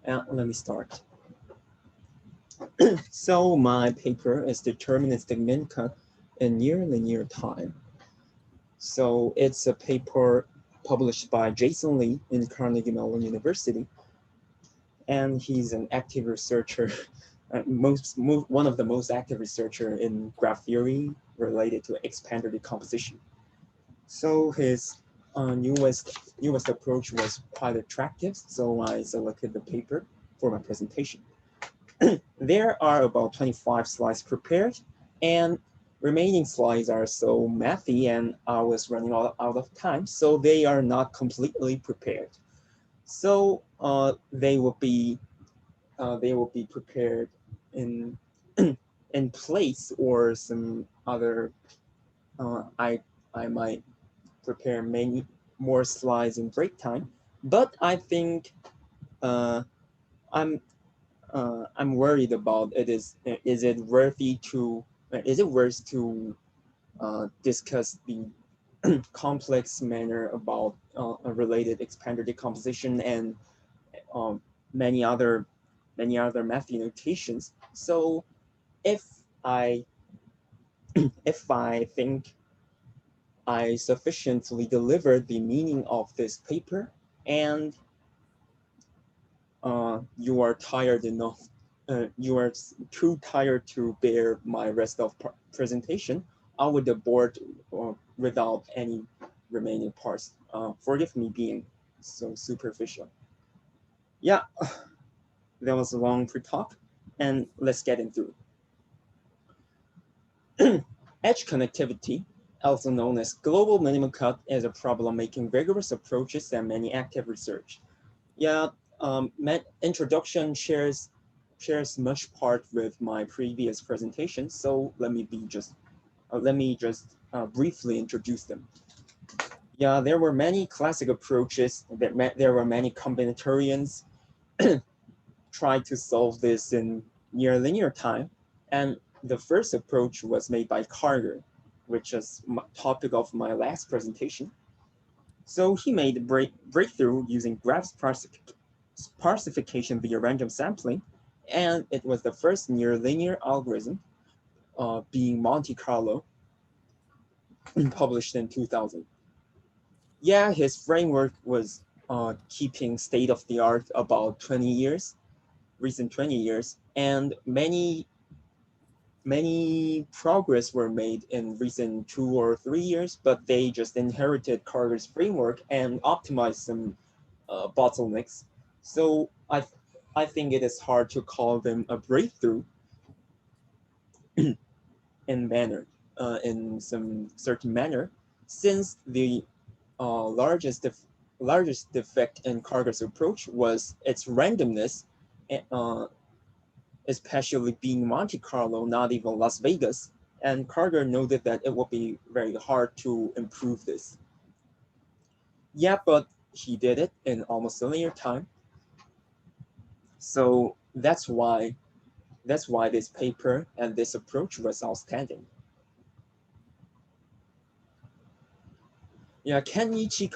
Let me start. So my paper is Deterministic min cut in near linear time. So it's a paper published by Jason Lee in Carnegie Mellon University, and he's an active researcher, one of the most active researcher in graph theory related to expander decomposition. So his newest approach was quite attractive, so I selected the paper for my presentation. There are about 25 slides prepared, and remaining slides are so mathy and I was running out of time, so they are not completely prepared. So they will be prepared in in place, or some other I might prepare many more slides in break time, but I think uh, I'm I'm worried about it is it worthy to is it worth to discuss the complex manner about a related expander decomposition and um, many other math notations. So if I if I think I sufficiently delivered the meaning of this paper, and you are tired enough, you are too tired to bear my rest of presentation, I would abort without any remaining parts. Forgive me being so superficial. Yeah, that was a long pre-talk, and let's get into it. Edge connectivity, also known as global minimum cut, is a problem making rigorous approaches and many active research. Yeah, introduction shares much part with my previous presentation, so let me just briefly introduce them. Yeah, there were many classic approaches. There were many combinatorians tried to solve this in near linear time, and the first approach was made by Carter, which is topic of my last presentation. So he made a breakthrough using graph sparsification via random sampling, and it was the first near linear algorithm, being Monte Carlo, published in 2000. Yeah, his framework was keeping state of the art about 20 years, recent 20 years, and many progress were made in recent 2 or 3 years, but they just inherited Carter's framework and optimized some bottlenecks. So I think it is hard to call them a breakthrough in some certain manner, since the largest defect in Carter's approach was its randomness, uh, especially being Monte Carlo, not even Las Vegas. And Carter noted that it would be very hard to improve this. Yeah, but he did it in almost a linear time. So that's why this paper and this approach was outstanding. Yeah, Kenichi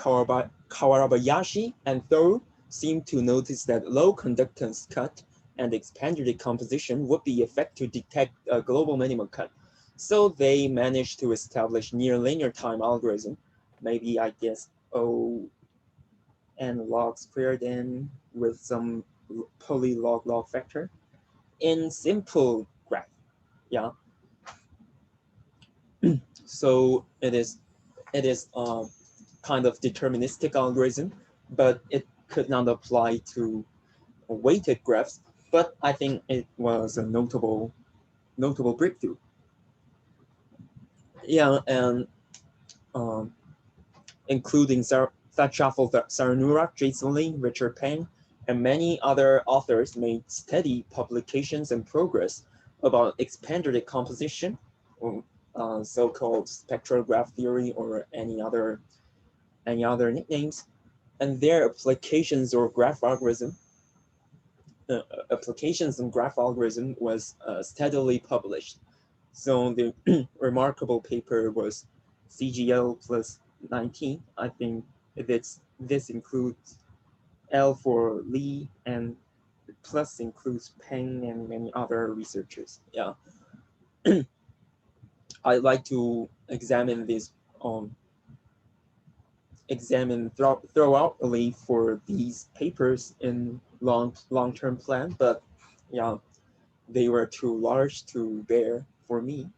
Kawarabayashi and Thoreau seemed to notice that low conductance cut and expander decomposition would be effective to detect a global minimum cut. So they managed to establish near linear time algorithm, maybe I guess O n log squared n with some polylog factor in simple graph. Yeah, so it is kind of deterministic algorithm, but it could not apply to weighted graphs. But I think it was a notable breakthrough. Yeah, and um, including Thachafel Saranurak, Jason Lee, Richard Peng, and many other authors made steady publications and progress about expander decomposition, or so-called spectral graph theory, or any other nicknames, and their applications or graph algorithm applications in graph algorithm was steadily published. So the remarkable paper was CGL plus 19. I think this includes L for Lee and plus includes Peng and many other researchers. Yeah, I'd like to examine this thoroughly for these papers in long-term plan, but yeah, they were too large to bear for me.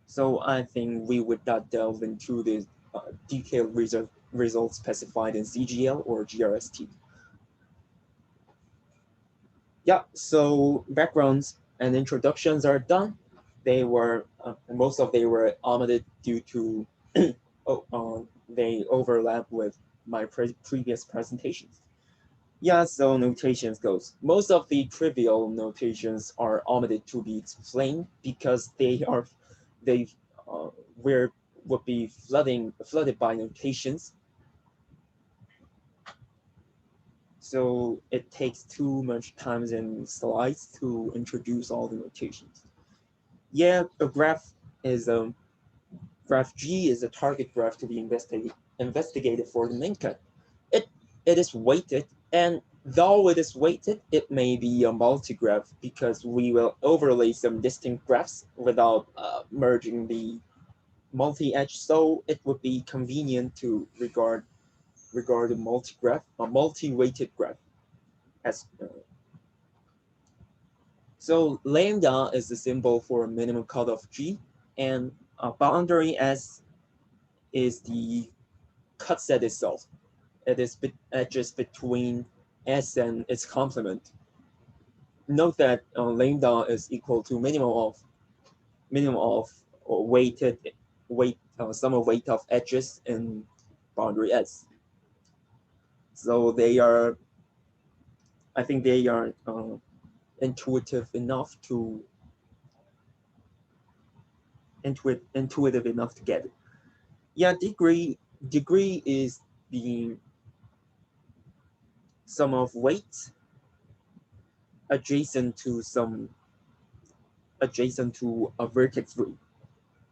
So I think we would not delve into the detailed results specified in CGL or GRST. Yeah, so backgrounds and introductions are done. They were, most of they were omitted due to, they overlap with my previous presentations. Yeah, so notations goes. Most of the trivial notations are omitted to be explained because they uh, were would be flooded by notations. So it takes too much time in slides to introduce all the notations. Yeah, a graph is graph G is a target graph to be investigated for the main cut. It is weighted, and though it is weighted, it may be a multi-graph because we will overlay some distinct graphs without merging the multi-edge. So it would be convenient to regard a multi-graph, a multi-weighted graph as. So lambda is the symbol for minimum cutoff G, and boundary S is the cut set itself. It is edges between S and its complement. Note that lambda is equal to minimum of weighted sum of weight of edges in boundary S. So they are, I think they are intuitive enough to get it. Yeah, degree is the sum of weight adjacent to a vertex group.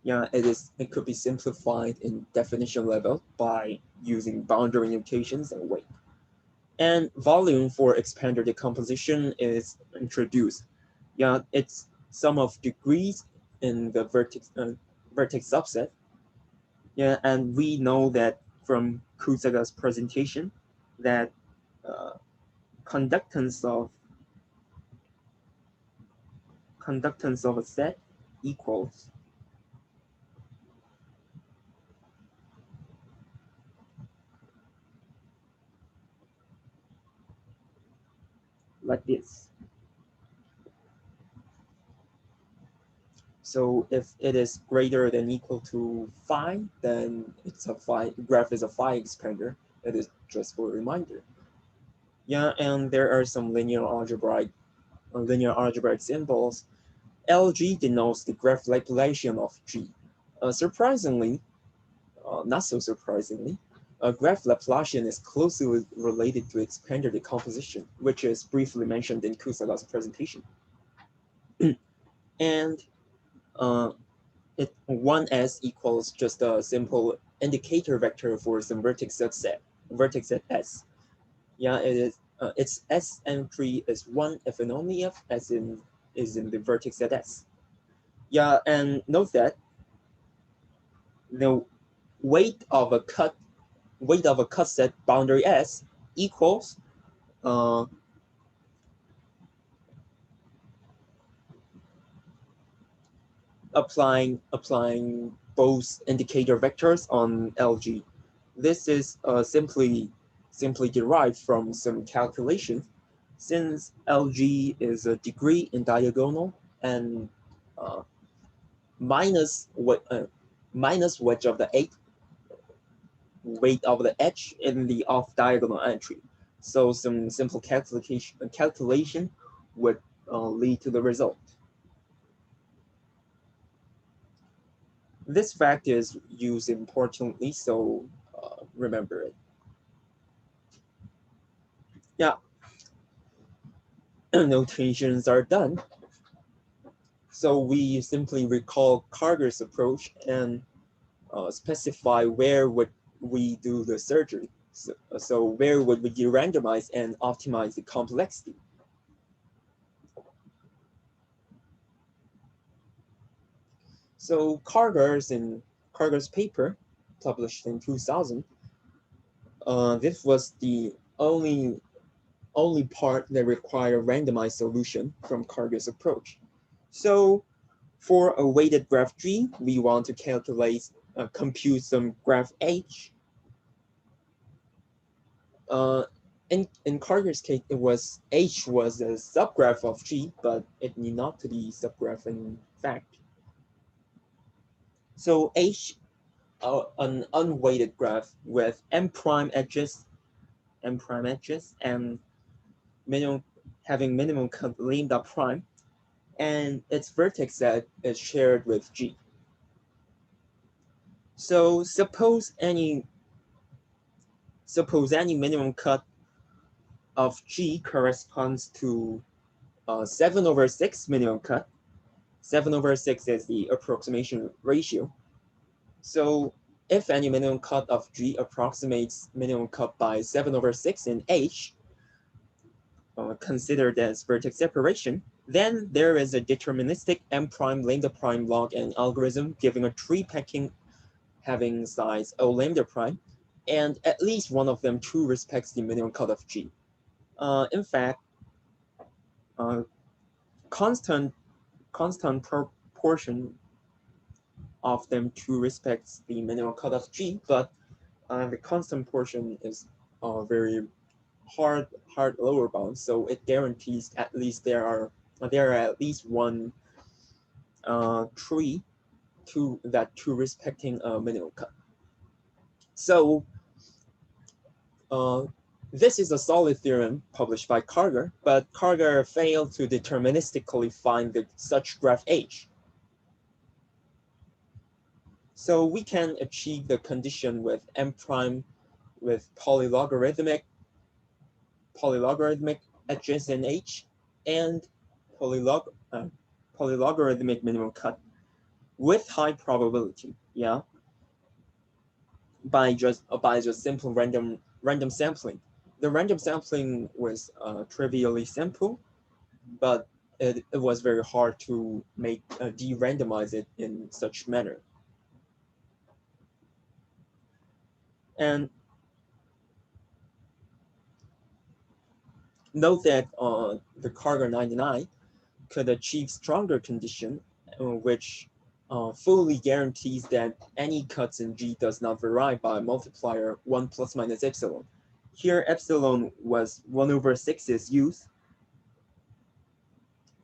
Yeah, it could be simplified in definition level by using boundary notations and weight. And volume for expander decomposition is introduced. Yeah, it's sum of degrees in the vertex subset. Yeah, and we know that from Kusaga's presentation that uh, conductance of a set equals like this. So if it is greater than equal to phi, then it's a phi graph is a phi expander. It is just for a reminder. Yeah, and there are some linear algebraic symbols. LG denotes the graph Laplacian of G. Surprisingly, not so surprisingly, a graph Laplacian is closely related to expander decomposition, which is briefly mentioned in Kusaga's presentation. And 1s equals just a simple indicator vector for some vertex set S. Yeah, it is. Its S entry is 1 if and only if S is in the vertex set S. Yeah, and note that the weight of a cut set boundary S equals applying both indicator vectors on LG. This is simply derived from some calculations, since LG is a degree in diagonal and uh, minus wedge of the 8 weight of the edge in the off diagonal entry. So some simple calculation would lead to the result. This fact is used importantly, so remember it. Yeah, notations are done. So we simply recall Carter's approach and specify where would we do the surgery. So where would we de-randomize and optimize the complexity? So Kargar's paper, published in 2000, this was the only part that required randomized solution from Kargar's approach. So for a weighted graph G, we want to compute some graph H. In Kargar's case, H was a subgraph of G, but it need not to be subgraph in fact. So H, an unweighted graph with m prime edges, and having minimum cut lambda prime, and its vertex set is shared with G. So suppose any minimum cut of G corresponds to 7/6 minimum cut. 7/6 is the approximation ratio. So if any minimum cut of G approximates minimum cut by 7/6 in H, considered as vertex separation, then there is a deterministic m prime lambda prime log n algorithm giving a tree packing having size O lambda prime, and at least one of them true respects the minimum cut of G. In fact, constant proportion of them true respects the minimum cut of G, but the constant portion is very hard lower bound, so it guarantees at least there are at least one tree to respecting a minimum cut. So this is a solid theorem published by Kargar, but Kargar failed to deterministically find such graph H. So we can achieve the condition with m prime with polylogarithmic edges in H and polylogarithmic minimum cut with high probability, yeah, by just simple random sampling. The random sampling was trivially simple, but it was very hard to make de-randomize it in such manner. And note that the Kargar 99 could achieve stronger condition, which fully guarantees that any cuts in G does not vary by multiplier 1 plus minus epsilon. Here, epsilon was 1/6 is used.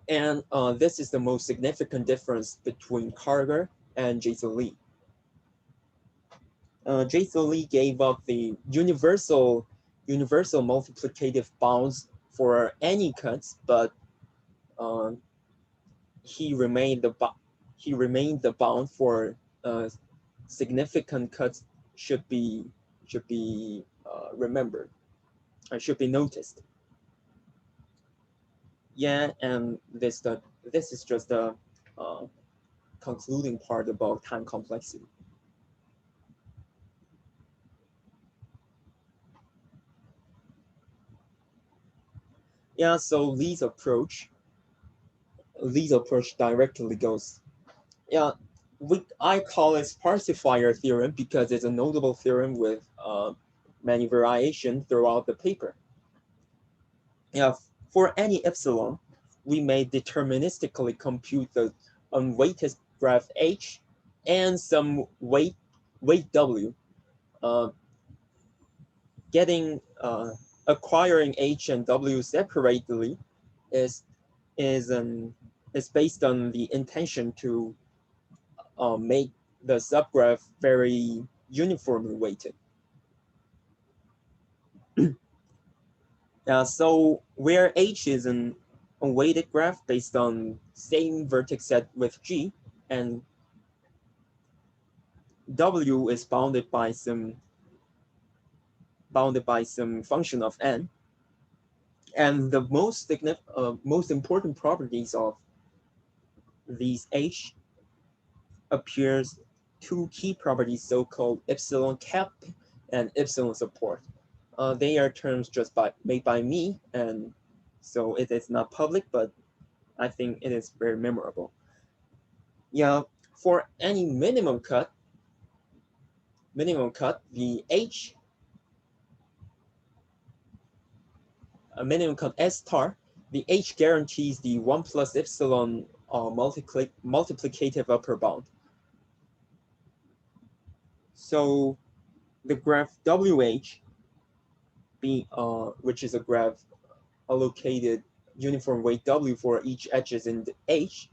And this is the most significant difference between Kargar and Jason Lee. Jason Lee gave up the universal multiplicative bounds for any cuts, but he remained the bound for significant cuts should be remembered. Should be noticed. Yeah, and this is just the concluding part about time complexity. Yeah, so Lee's approach directly goes, yeah, I call it sparsifier theorem because it's a notable theorem with many variations throughout the paper. Yeah, for any epsilon, we may deterministically compute the unweighted graph H and some weight W. Acquiring H and W separately is based on the intention to make the subgraph very uniformly weighted. So where H is an unweighted graph based on same vertex set with G, and W is bounded by some function of n, and the most important properties of these H appears two key properties, so-called epsilon cap and epsilon support. they are terms just made by me, and so it is not public, but I think it is very memorable. Yeah, for any minimum cut, the H, a minimum cut S star, the H guarantees the 1 plus epsilon multiplicative upper bound. So the graph WH, which is a graph allocated uniform weight W for each edges in H,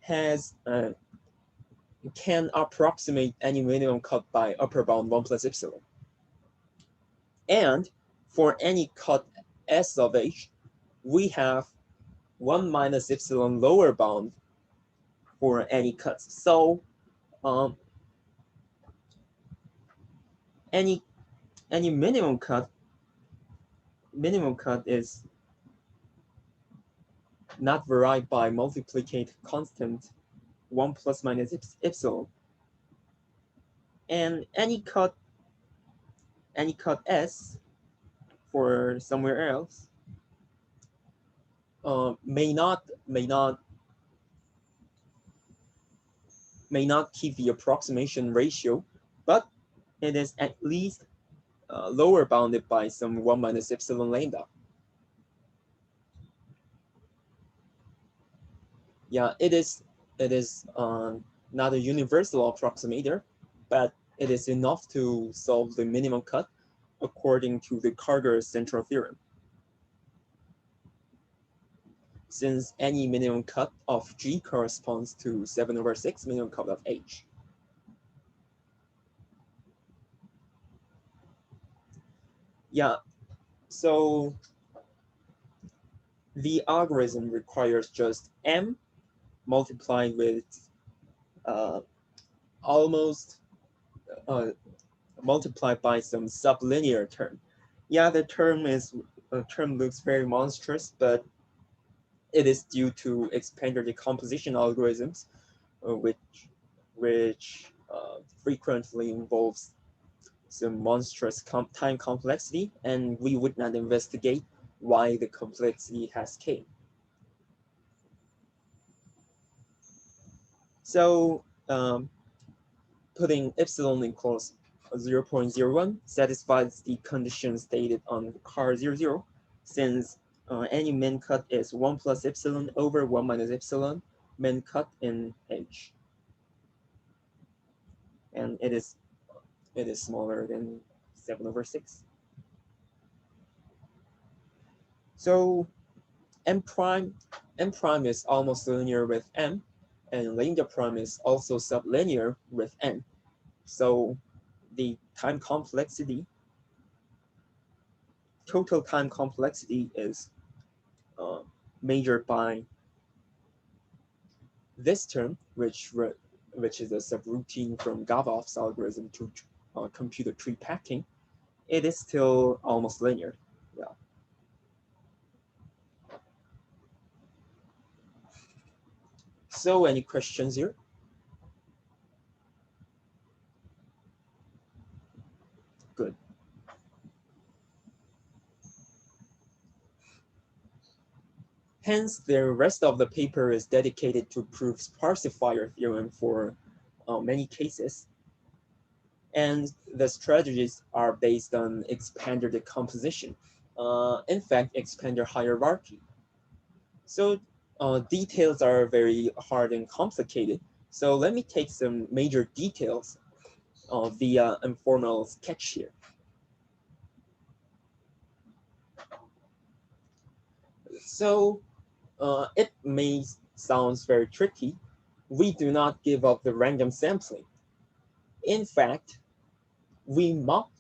has can approximate any minimum cut by upper bound 1 plus epsilon. And for any cut S of H, we have 1 minus epsilon lower bound for any cuts. So any minimum cut is not varied by multiplicative constant 1 plus minus epsilon. And any cut S for somewhere else may not keep the approximation ratio, but it is at least lower bounded by some 1 minus epsilon lambda. Yeah, it is not a universal approximator, but it is enough to solve the minimum cut according to the Karger's central theorem. Since any minimum cut of G corresponds to 7/6 minimum cut of H. Yeah, so the algorithm requires just M multiplied with multiplied by some sublinear term. Yeah, the term looks very monstrous, but it is due to expander decomposition algorithms, which frequently involves some monstrous time complexity, and we would not investigate why the complexity has came. So putting epsilon in clause 0.01 satisfies the condition stated on car 00, since any min cut is 1 plus epsilon over 1 minus epsilon min cut in H. And it is smaller than 7/6. So M prime is almost linear with M, and lambda prime is also sublinear with N. So the total time complexity is measured by this term, which is a subroutine from Gavoff's algorithm to computer tree packing. It is still almost linear. Yeah. So any questions here? Good. Hence, the rest of the paper is dedicated to prove sparsifier theorem for many cases. And the strategies are based on expander decomposition. In fact, expander hierarchy. So details are very hard and complicated. So let me take some major details via informal sketch here. So it may sound very tricky. We do not give up the random sampling. In fact, we mock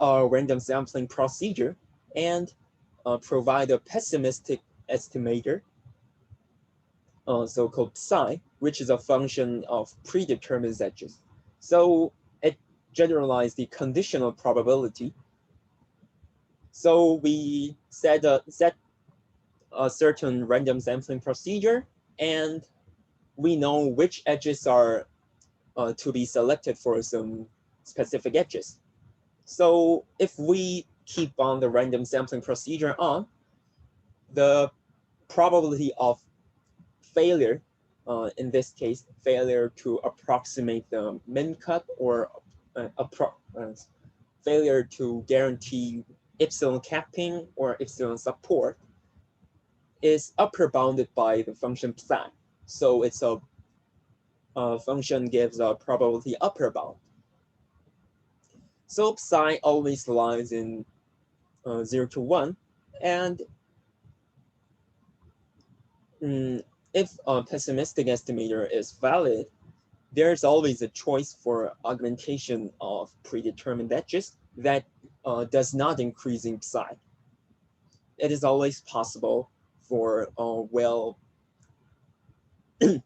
our random sampling procedure and provide a pessimistic estimator, so-called psi, which is a function of predetermined edges. So it generalizes the conditional probability. So we set a certain random sampling procedure, and we know which edges are to be selected for some specific edges. So if we keep on the random sampling procedure on, the probability of failure, in this case, failure to approximate the min cut or failure to guarantee epsilon capping or epsilon support is upper bounded by the function psi. So it's a function gives a probability upper bound. So psi always lies in 0 to 1, and if a pessimistic estimator is valid, there's always a choice for augmentation of predetermined edges that does not increase in psi. It is always possible for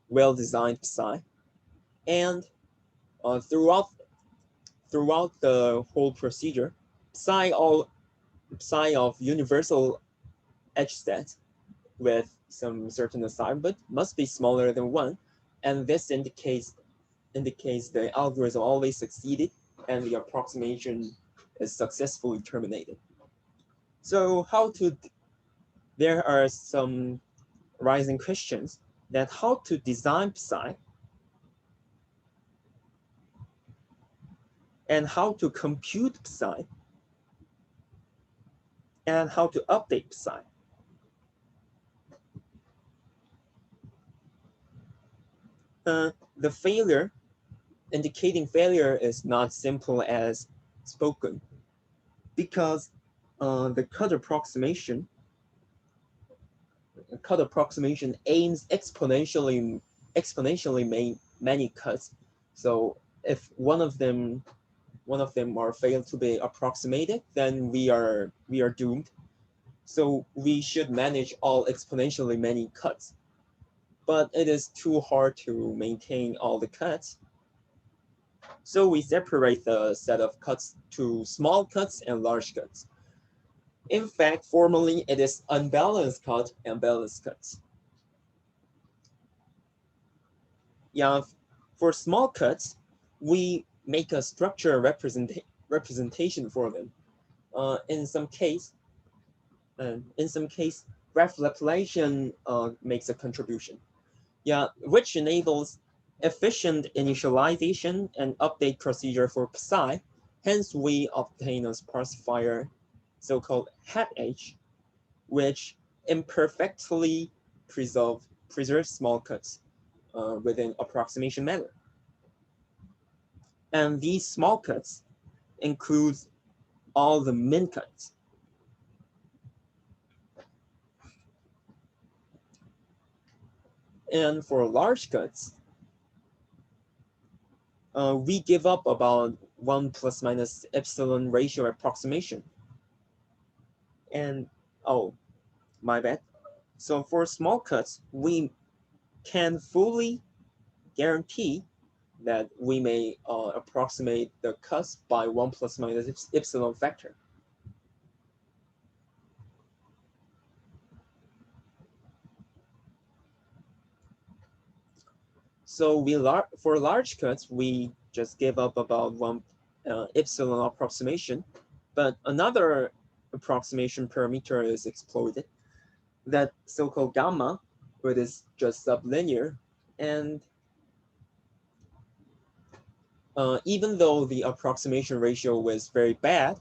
well-designed psi, and throughout the whole procedure, psi of universal edge set with some certain assignment must be smaller than 1, and this indicates the algorithm always succeeded and the approximation is successfully terminated. So there are some rising questions that how to design psi and how to compute psi and how to update psi. The failure, indicating failure is not simple as spoken, because the cut approximation aims exponentially many cuts. So if one of them are failed to be approximated, then we are doomed. So we should manage all exponentially many cuts. But it is too hard to maintain all the cuts. So we separate the set of cuts to small cuts and large cuts. In fact, formally, it is unbalanced cut and balanced cuts. Yeah, for small cuts, we make a structure representation for them. In some case, graph Laplacian makes a contribution. Yeah, which enables efficient initialization and update procedure for psi. Hence, we obtain a sparsifier, so-called hat H, which imperfectly preserves small cuts within approximation manner. And these small cuts include all the min cuts. And for large cuts, we give up about 1 plus minus epsilon ratio approximation. And, oh, my bad. So for small cuts, we can fully guarantee that we may approximate the cuts by 1 plus minus epsilon factor. So for large cuts, we just give up about 1 epsilon approximation, but another approximation parameter is exploited, that so-called gamma, which is just sublinear, and even though the approximation ratio was very bad,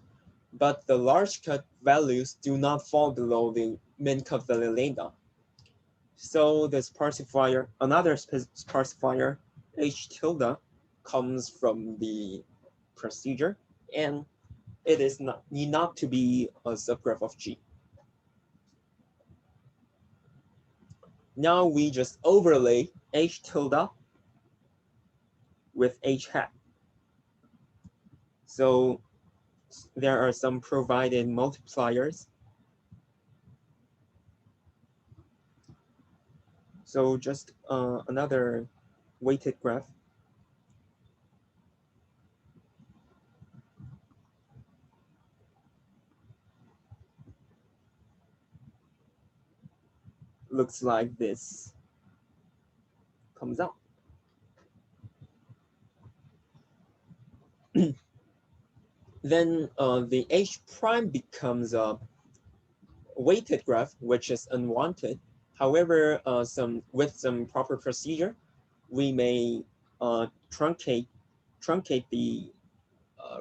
but the large cut values do not fall below the min cut value lambda. So the sparsifier, another sparsifier, H tilde, comes from the procedure, and it is need not to be a subgraph of G. Now we just overlay H tilde with H hat. So there are some provided multipliers. So just another weighted graph. Looks like this comes out. then the H prime becomes a weighted graph, which is unwanted. However, with some proper procedure, we may truncate the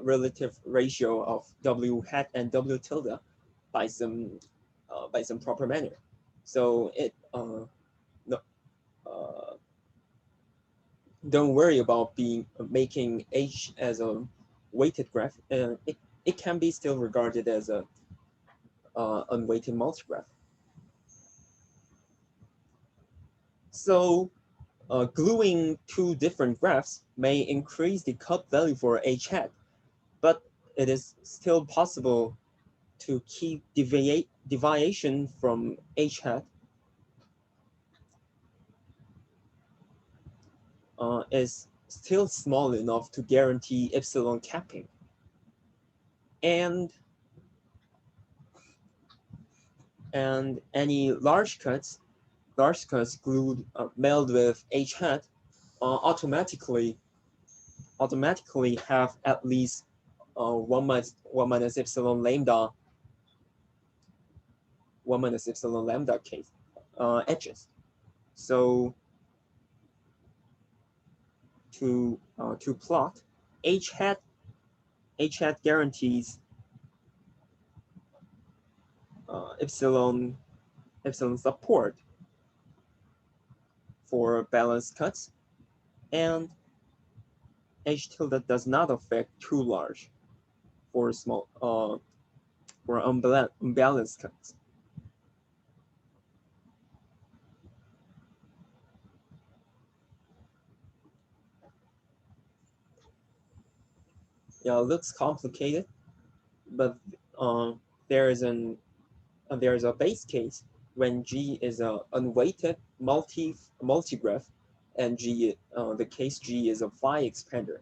relative ratio of W hat and W tilde by some proper manner. So it no, uh, don't worry about making H as a weighted graph. It can be still regarded as a unweighted multigraph. So gluing two different graphs may increase the cut value for H hat, but it is still possible to keep deviation from H hat is still small enough to guarantee epsilon capping. And any large cuts glued meld with H hat automatically have at least 1 minus epsilon lambda case edges. So to plot H hat guarantees epsilon support for balanced cuts, and H tilde does not affect too large for small for unbalanced cuts. Yeah, it looks complicated, but there is a base case when G is a unweighted multigraph, and the case G is a phi expander.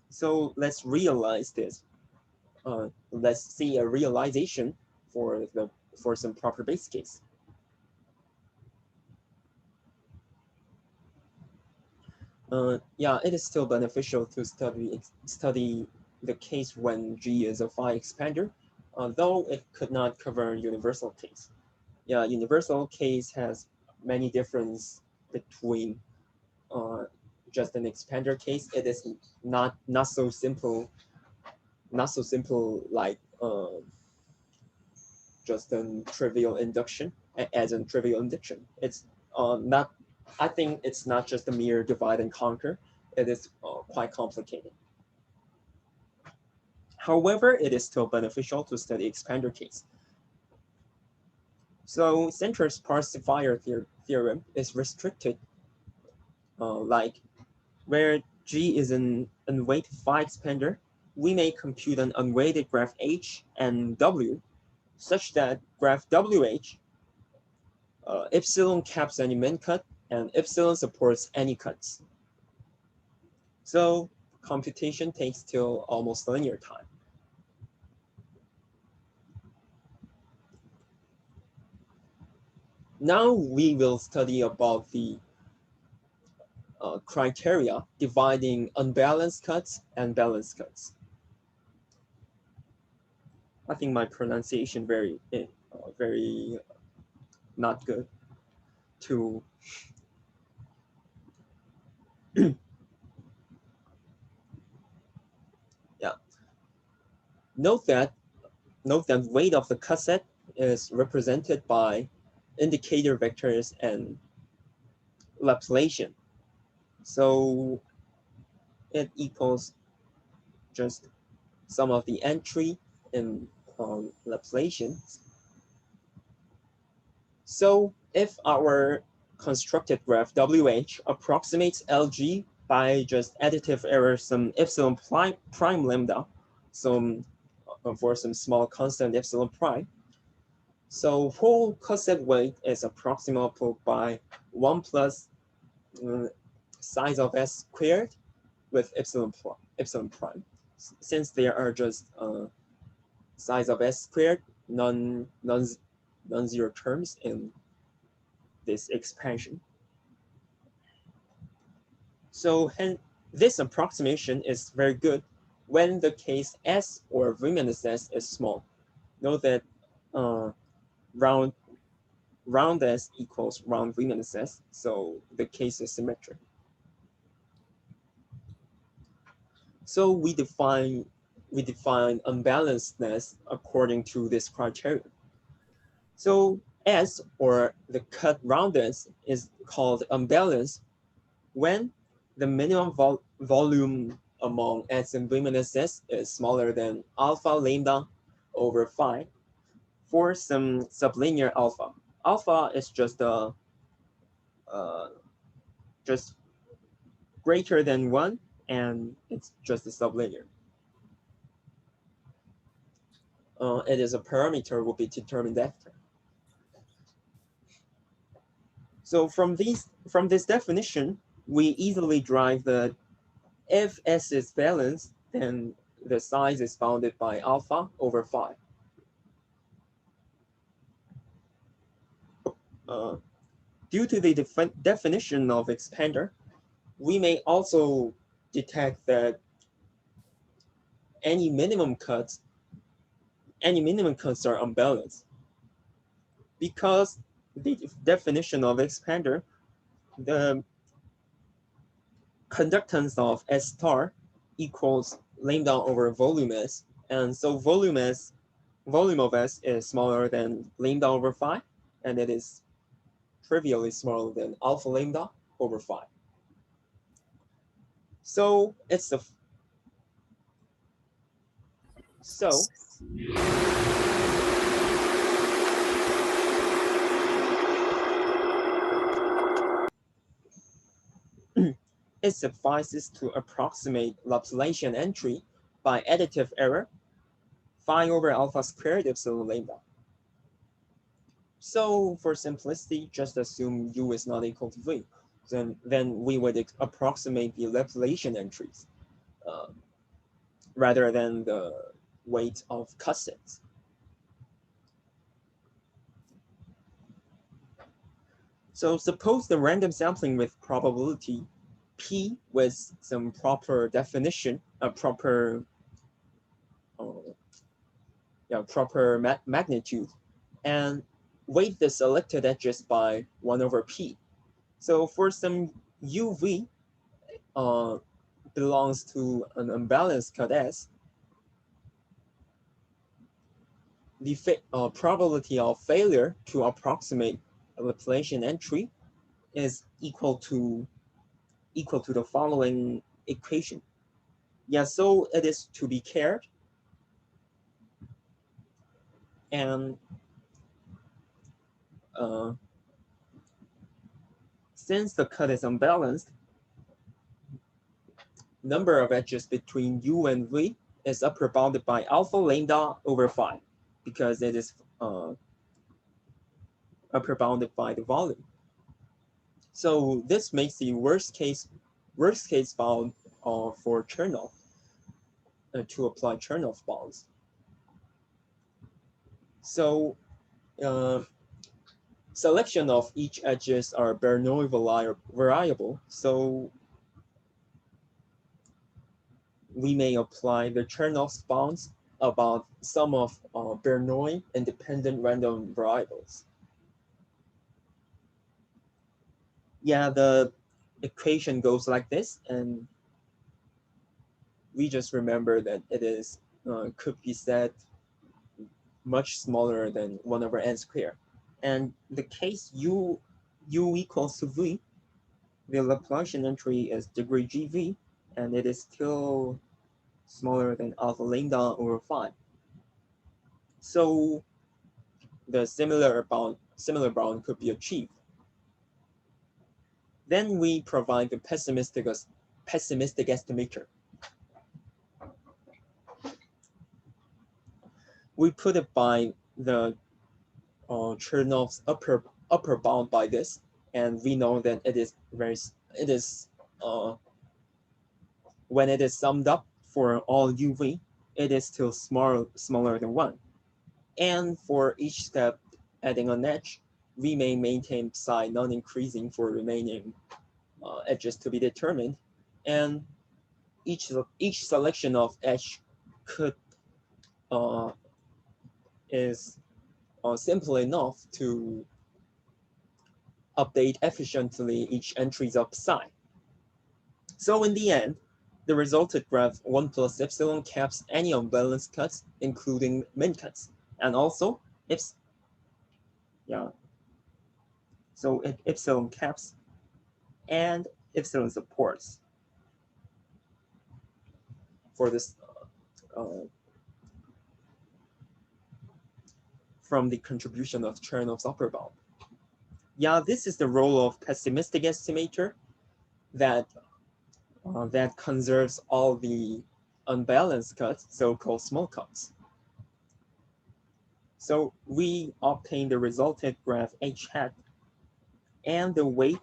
So let's realize this. Let's see a realization for some proper base case. Yeah, it is still beneficial to study the case when G is a phi expander, though it could not cover universal case. Yeah, universal case has many differences between just an expander case. It is not so simple, like just a trivial induction as in trivial induction. It's not. I think it's not just a mere divide and conquer. It is quite complicated. However, it is still beneficial to study expander case. So centrist parsifier theorem is restricted, like where G is an unweighted phi expander, we may compute an unweighted graph H and W such that graph WH epsilon caps any min cut and epsilon supports any cuts. So computation takes till almost linear time. Now we will study about the criteria dividing unbalanced cuts and balanced cuts. I think my pronunciation very not good to yeah. Note that weight of the cut set is represented by indicator vectors and Laplacian. So it equals just sum of the entry in Laplacian. So if our constructed graph WH approximates LG by just additive error some epsilon prime lambda, some for some small constant epsilon prime. So whole cut set weight is approximable by 1 plus size of S squared with epsilon prime. Since there are just size of S squared non-zero terms in this expansion. So this approximation is very good when the case S or V-S is small. Note that round S equals round V-S, so the case is symmetric. So we define unbalancedness according to this criteria. So S, or the cut roundness, is called unbalanced when the minimum volume among S and V-S is smaller than alpha lambda over phi for some sublinear alpha. Alpha is just greater than 1, and it's just a sublinear. It is a parameter will be determined after. So from this definition, we easily derive that if S is balanced, then the size is bounded by alpha over phi. Due to the definition of expander, we may also detect that any minimum cuts are unbalanced. Because the definition of expander, the conductance of S star equals lambda over volume S, and so volume of S is smaller than lambda over phi, and it is trivially smaller than alpha lambda over phi. So it's it suffices to approximate Laplacian entry by additive error, phi over alpha squared epsilon lambda. So for simplicity, just assume U is not equal to V. Then we would approximate the Laplacian entries rather than the weight of cousins. So suppose the random sampling with probability P with some proper definition, proper magnitude, and weight the selected edges by 1 over P. So for some UV belongs to an unbalanced cut S, the probability of failure to approximate a Laplacian entry is equal to the following equation. Yeah, so it is to be cared. And since the cut is unbalanced, number of edges between U and V is upper bounded by alpha lambda over phi, because it is upper bounded by the volume. So this makes the worst case bound for Chernoff to apply Chernoff bounds. So selection of each edges are Bernoulli variable. So we may apply the Chernoff bounds about some of Bernoulli independent random variables. Yeah, the equation goes like this, and we just remember that it is could be set much smaller than 1 over n squared. And the case U equals to V, the Laplacian entry is degree GV, and it is still smaller than alpha lambda over phi. So the similar bound could be achieved. Then we provide the pessimistic estimator. We put it by the Chernoff's upper bound by this, and we know that when it is summed up for all UV, it is still smaller than 1. And for each step adding an edge, we may maintain psi non-increasing for remaining edges to be determined. And each selection of edge could is simple enough to update efficiently each entries of psi. So in the end, the resulted graph 1 plus epsilon caps any unbalanced cuts, including min cuts, and also so epsilon caps and epsilon supports for this from the contribution of Chernov's upper bound. Yeah, this is the role of pessimistic estimator that conserves all the unbalanced cuts, so-called small cuts. So we obtain the resulted graph H hat, and the weight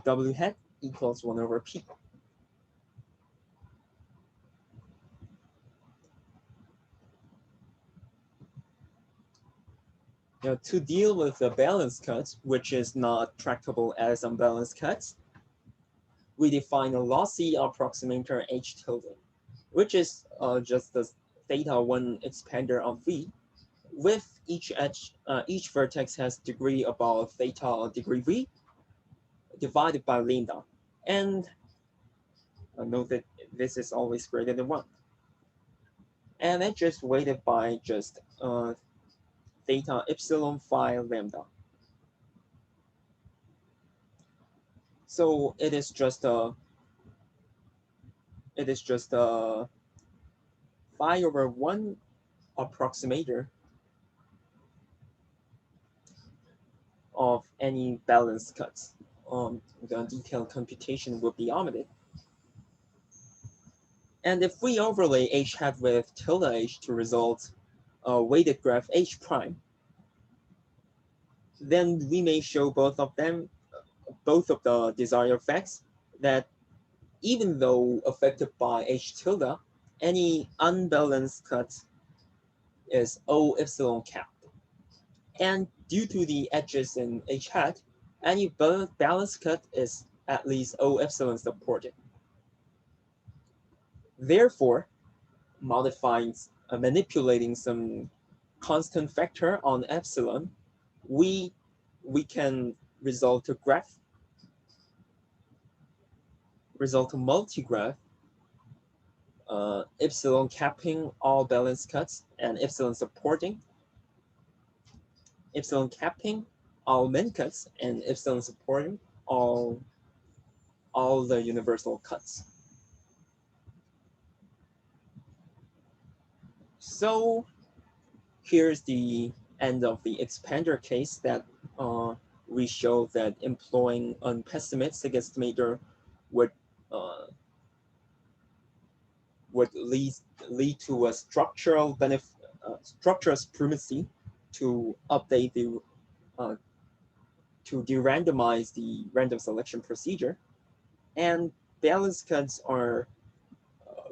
W hat equals 1 over P. Now, to deal with the balanced cuts, which is not tractable as unbalanced cuts, we define a lossy approximator H tilde, which is just the theta 1 expander of V, with each vertex has degree about theta degree V divided by lambda. And note that this is always greater than 1. And it's just weighted by just theta epsilon phi lambda. So it is just a phi over 1 approximator of any balanced cuts. The detailed computation will be omitted. And if we overlay H hat with tilde H to result a weighted graph H prime, then we may show both of the desired effects, that even though affected by H tilde, any unbalanced cut is O epsilon cap. And due to the edges in H hat, any balanced cut is at least O epsilon supported. Therefore, manipulating some constant factor on epsilon, we can result a multigraph, epsilon capping all balanced cuts and epsilon supporting, epsilon capping all min cuts and epsilon supporting all the universal cuts. So here's the end of the expander case that we show that employing a pessimistic estimator would lead to a structural supremacy to update the to de-randomize the random selection procedure, and balanced cuts are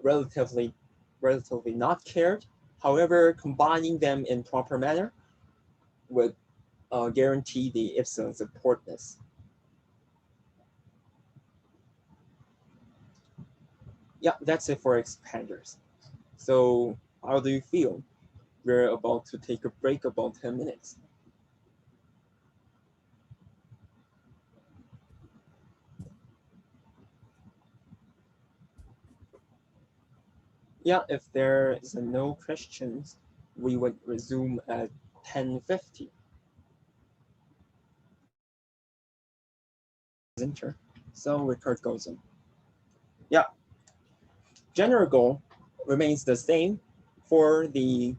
relatively not cared. However, combining them in proper manner would guarantee the epsilon supportness. Yeah, that's it for expanders. So how do you feel? We're about to take a break about 10 minutes. Yeah, if there is no questions, we would resume at 10:50. So Rickard goes on. Yeah, general goal remains the same for the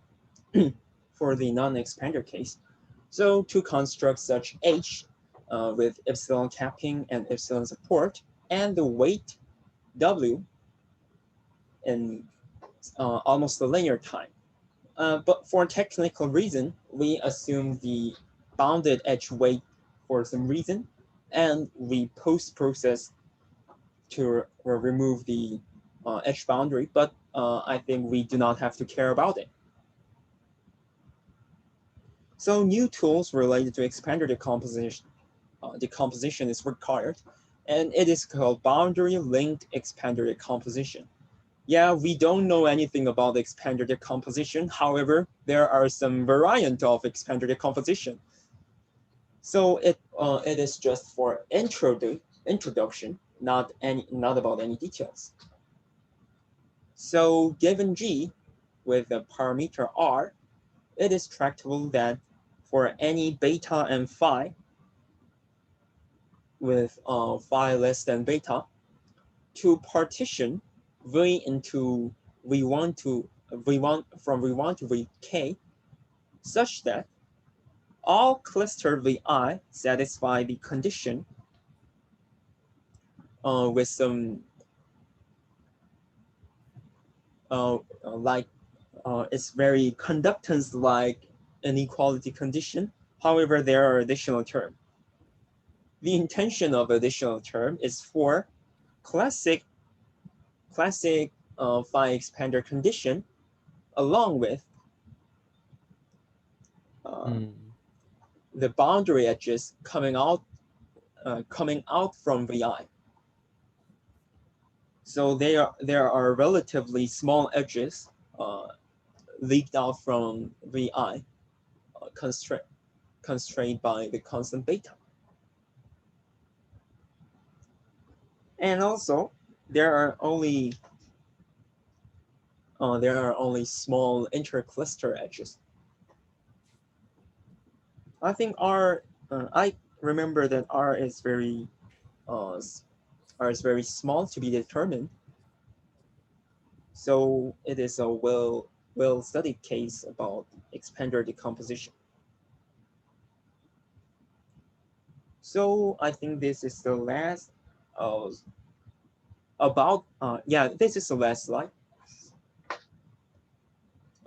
non-expander case. So to construct such H with epsilon capping and epsilon support and the weight W in almost a linear time. But for technical reason, we assume the bounded edge weight for some reason, and we post-process to remove the edge boundary, but I think we do not have to care about it. So new tools related to expander decomposition is required. and it is called boundary linked expander decomposition. Yeah, we don't know anything about expander decomposition. However, there are some variant of expander decomposition. So it is just for introduction, not about any details. So given G with a parameter R, it is tractable that for any beta and phi with phi less than beta, to partition V into V1 to V1 from V1 to Vk such that all cluster Vi satisfy the condition with some like it's very conductance like inequality condition. However, there are additional terms. The intention of additional term is for classic phi expander condition along with the boundary edges coming out from Vi. So there are relatively small edges leaked out from Vi, constrained by the constant beta. And also, there are only small intercluster edges. I think I remember that R is very small to be determined. So it is a well studied case about expander decomposition. So I think this is the last this is the last slide.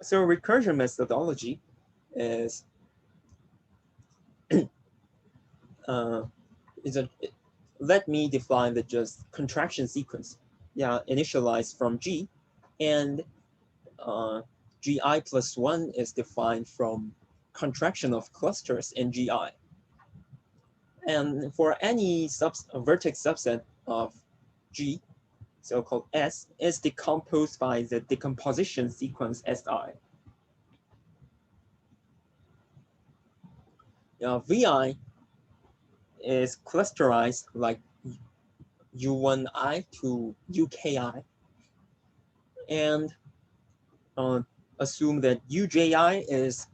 So recursion methodology is let me define the just contraction sequence. Yeah, initialized from G, and Gi plus 1 is defined from contraction of clusters in Gi. And for any vertex subset of G, so-called S, is decomposed by the decomposition sequence Si. Vi is clusterized like U1i to UKI, and assume that UJI is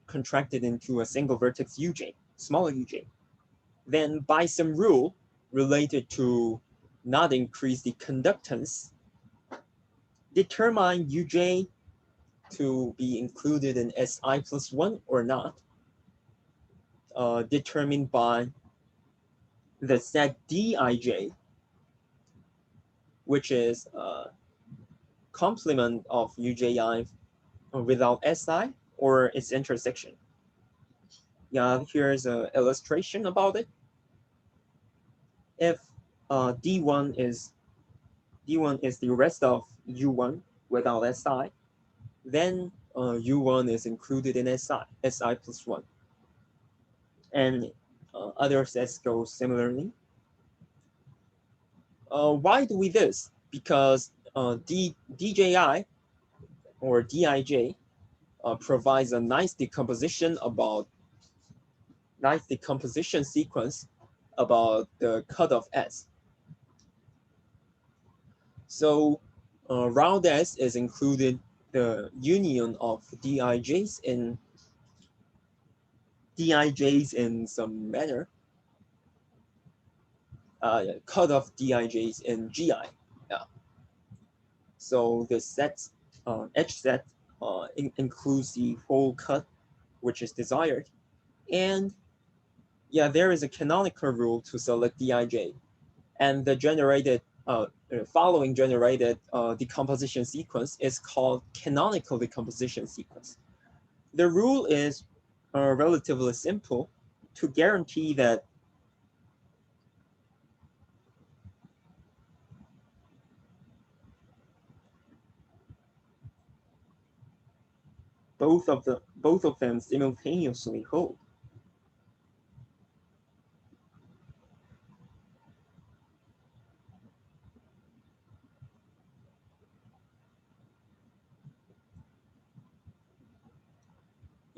contracted into a single vertex UJ, smaller UJ. Then by some rule related to not increase the conductance, determine UJ to be included in Si plus 1 or not, determined by the set Dij, which is a complement of UJI without Si or its intersection. Yeah, here's an illustration about it. If D1 is the rest of U1 without Si, then U1 is included in Si plus 1. And other sets go similarly. Why do we this? Because DJI or Dij provides a nice decomposition sequence about the cutoff S. So round S is included the union of Dij's in some manner. Cutoff Dij's in Gi. Yeah. So the set edge set includes the whole cut which is desired, and yeah, there is a canonical rule to select Dij, and the following generated decomposition sequence is called canonical decomposition sequence. The rule is relatively simple to guarantee that both of them simultaneously hold.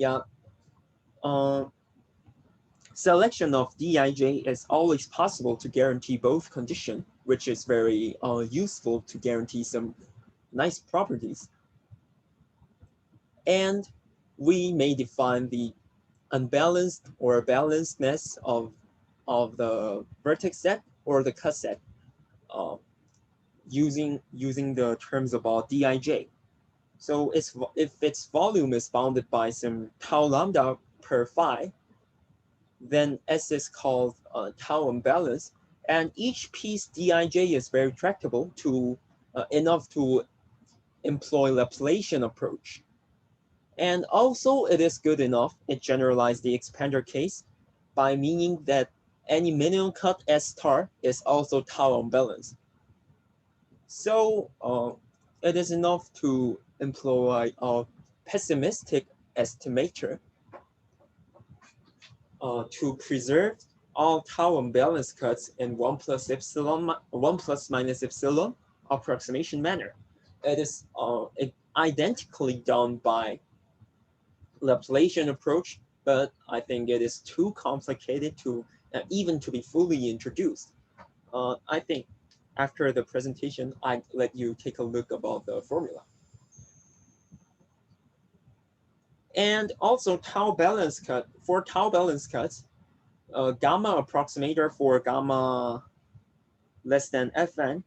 Yeah. Selection of Dij is always possible to guarantee both conditions, which is very useful to guarantee some nice properties. And we may define the unbalanced or balancedness of the vertex set or the cut set using the terms about Dij. So if its volume is bounded by some tau lambda per phi, then S is called tau unbalanced, and each piece Dij is very tractable to enough to employ Laplacian approach. And also it is good enough, it generalized the expander case by meaning that any minimum cut S star is also tau unbalanced. So it is enough to employ a pessimistic estimator to preserve all tau unbalanced cuts in 1 plus minus epsilon approximation manner. It is identically done by Laplacian approach, but I think it is too complicated to even to be fully introduced. I think after the presentation, I'd let you take a look about the formula. And also tau balance cut, for tau balance cuts, gamma approximator for gamma less than Fn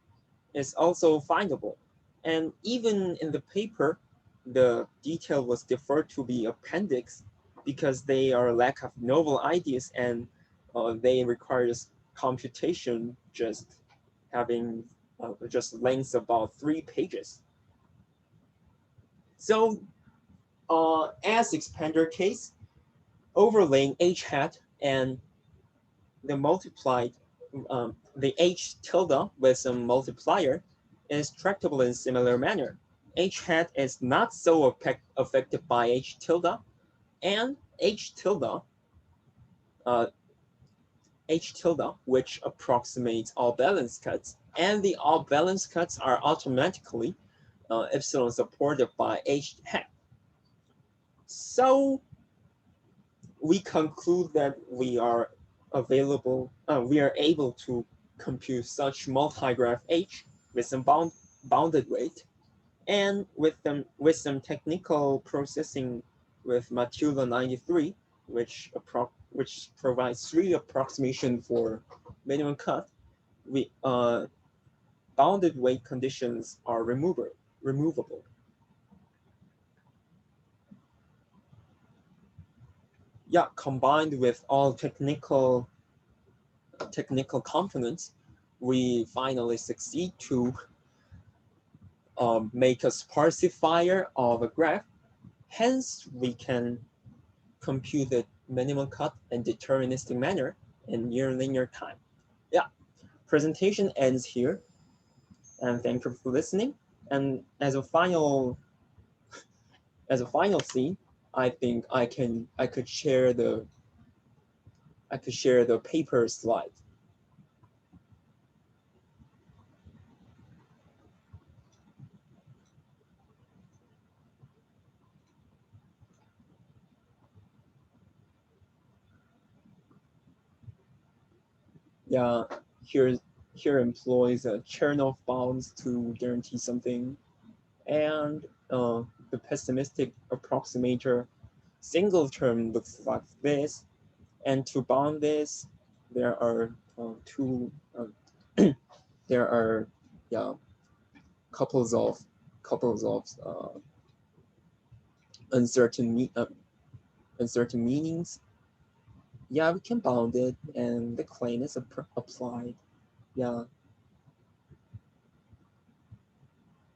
is also findable. And even in the paper, the detail was deferred to be appendix because they are lack of novel ideas and they require computation just having just lengths about 3 pages. So as expander case, overlaying h hat and the multiplied the h tilde with some multiplier is tractable in similar manner. H hat is not so affected by h tilde, and h tilde, which approximates all balance cuts, and the all balance cuts are automatically epsilon supported by h hat. So we conclude that we are able to compute such multigraph H with some bounded weight, and with some technical processing with Matula 93, which provides 3 approximation for minimum cut, we bounded weight conditions are removable. Yeah, combined with all technical components, we finally succeed to make a sparsifier of a graph. Hence, we can compute the minimum cut in deterministic manner in near linear time. Yeah, presentation ends here, and thank you for listening. And as a final scene, I think I could share the paper slide. Yeah, here employs Chernoff bounds to guarantee something, and the pessimistic approximator single term looks like this, and to bound this, there are two there are couples of uncertain meanings. Yeah, we can bound it, and the claim is applied. Yeah.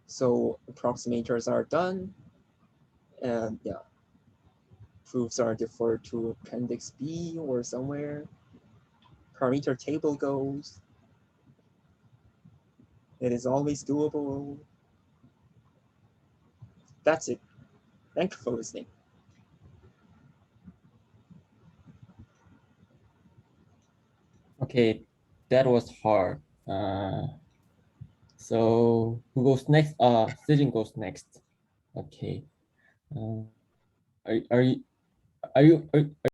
So approximators are done, and yeah, proofs are deferred to Appendix B or somewhere. Parameter table goes. It is always doable. That's it. Thank you for listening. Okay, that was hard. So who goes next? Sijin goes next. Okay. Are you Are you